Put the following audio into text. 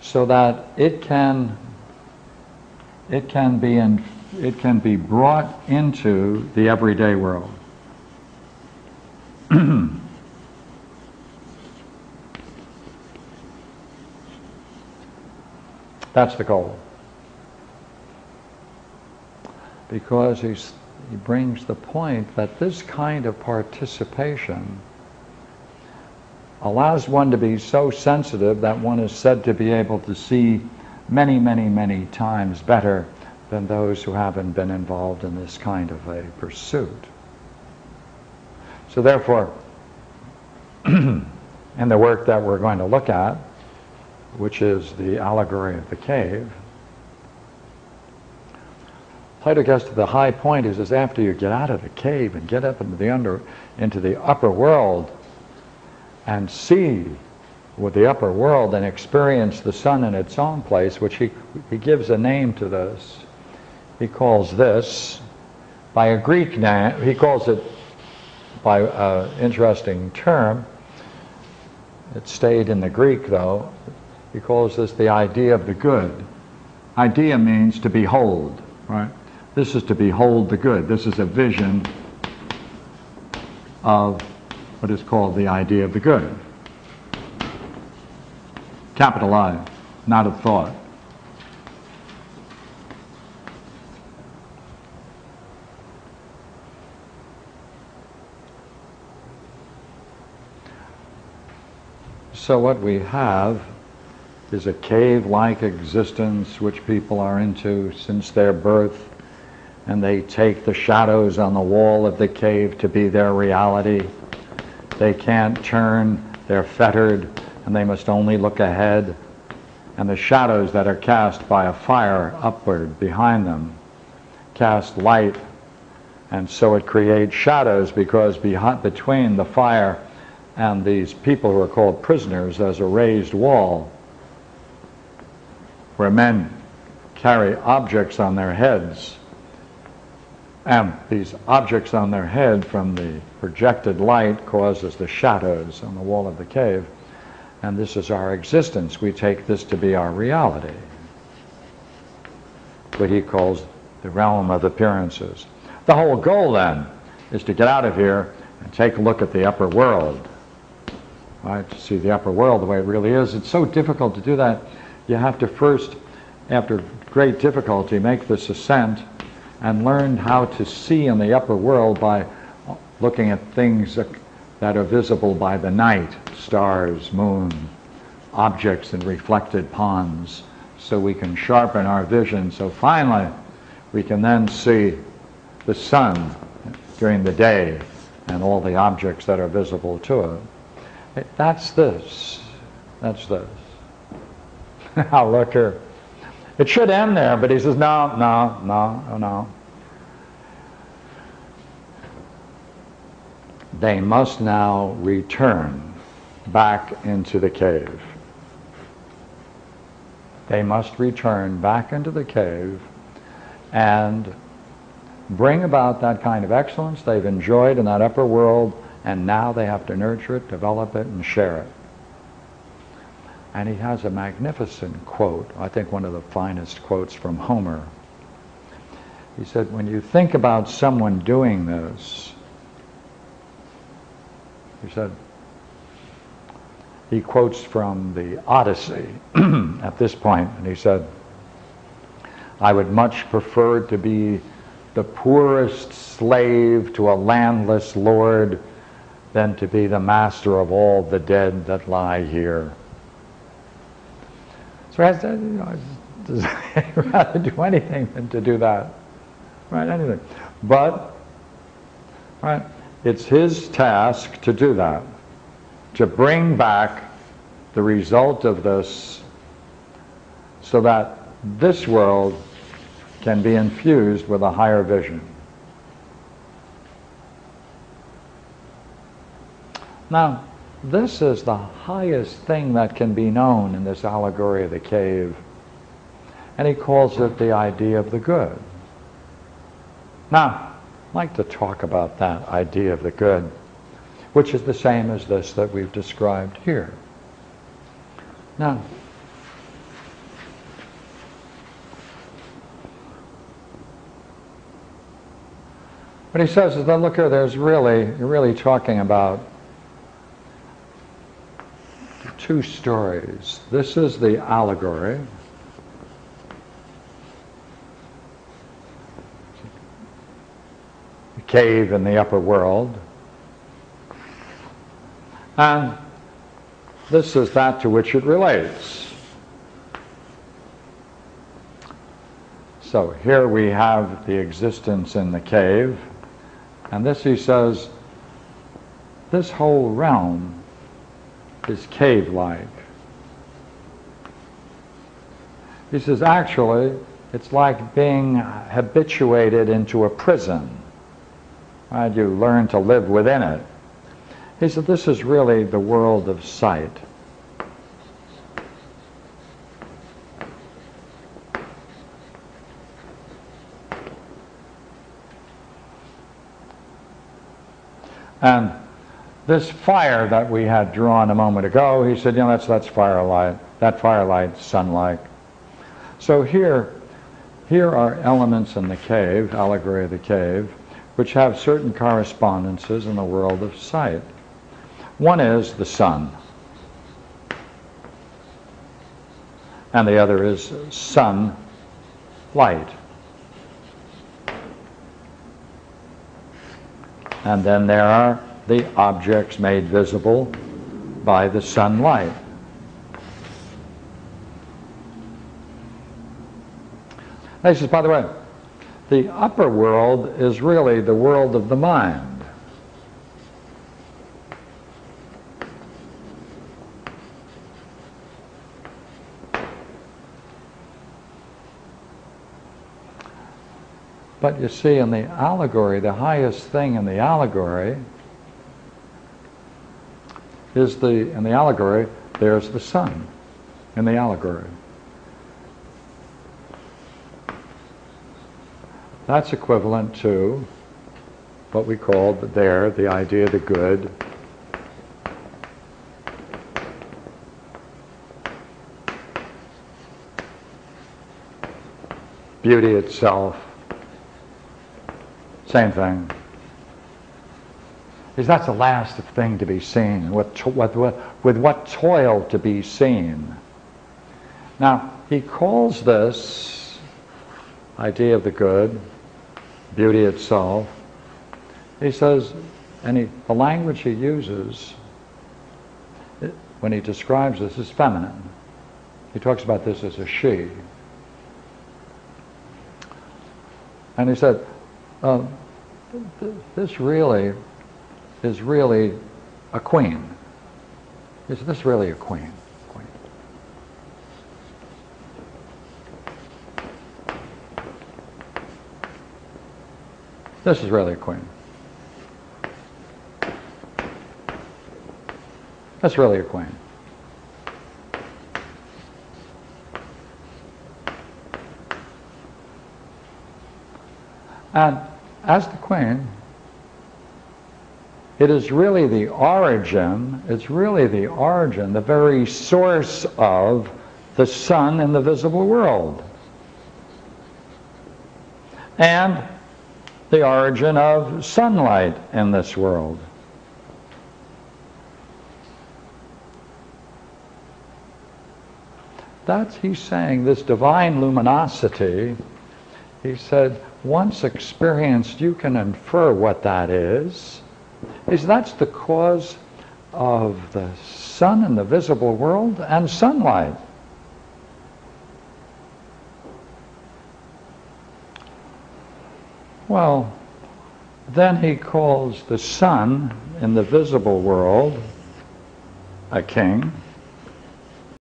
so that it can be brought into the everyday world. That's the goal. Because he brings the point that this kind of participation allows one to be so sensitive that one is said to be able to see many, many, many times better than those who haven't been involved in this kind of a pursuit. So therefore, in the work that we're going to look at, which is the allegory of the cave, Plato gets to the high point. He says, after you get out of the cave and get up into the upper world and see with the upper world and experience the sun in its own place, which he gives a name to this. He calls this, by a Greek name, he calls it by an interesting term. It stayed in the Greek though. He calls this the idea of the good. Idea means to behold, right? This is to behold the good. This is a vision of what is called the idea of the good. Capital I, not a thought. So what we have is a cave-like existence which people are into since their birth, and they take the shadows on the wall of the cave to be their reality. They can't turn, they're fettered, and they must only look ahead. And the shadows that are cast by a fire upward behind them cast light, and so it creates shadows, because between the fire and these people who are called prisoners, there's a raised wall where men carry objects on their heads, and these objects on their head from the projected light causes the shadows on the wall of the cave, and this is our existence. We take this to be our reality, what he calls the realm of appearances. The whole goal then is to get out of here and take a look at the upper world, right? To see the upper world the way it really is. It's so difficult to do that. You have to first, after great difficulty, make this ascent and learn how to see in the upper world by looking at things that are visible by the night, stars, moon, objects in reflected ponds, so we can sharpen our vision. So finally, we can then see the sun during the day and all the objects that are visible to it. That's this. That's this. Now look here. It should end there, but he says, no. They must now return back into the cave. They must return back into the cave and bring about that kind of excellence they've enjoyed in that upper world, and now they have to nurture it, develop it, and share it. And he has a magnificent quote, I think one of the finest quotes from Homer. He said, when you think about someone doing this, he said, he quotes from the Odyssey at this point, and he said, I would much prefer to be the poorest slave to a landless lord than to be the master of all the dead that lie here. So does rather do anything than to do that, right? Anything, but right, it's his task to do that, to bring back the result of this, so that this world can be infused with a higher vision. Now, this is the highest thing that can be known in this allegory of the cave, and he calls it the idea of the good. Now, I'd like to talk about that idea of the good, which is the same as this that we've described here. Now, What he says is that, look here, you're really talking about two stories. This is the allegory. The cave in the upper world. And this is that to which it relates. So here we have the existence in the cave. And this, he says, this whole realm is cave-like. He says, actually, it's like being habituated into a prison. Right? You learn to live within it. He said, this is really the world of sight. And this fire that we had drawn a moment ago, he said, that's firelight. That firelight's sunlight. So here are elements in the cave, allegory of the cave, which have certain correspondences in the world of sight. One is the sun, and the other is sunlight. And then there are the objects made visible by the sunlight. He says, by the way, the upper world is really the world of the mind. But you see, in the allegory, the highest thing in the allegory is in the allegory, there's the sun in the allegory. That's equivalent to what we called there, the idea of the good. Beauty itself. Same thing. That's the last thing to be seen, with what toil to be seen. Now, he calls this idea of the good, beauty itself, he says, and the language he uses when he describes this is feminine. He talks about this as a she. And he said, this really is really a queen. Is this really a queen? This is really a queen. That's really a queen. And as the queen, it is really the origin, the very source of the sun in the visible world. And the origin of sunlight in this world. That's, he's saying, this divine luminosity, he said, once experienced, you can infer what that is. That's the cause of the sun in the visible world and sunlight. Well, then he calls the sun in the visible world a king.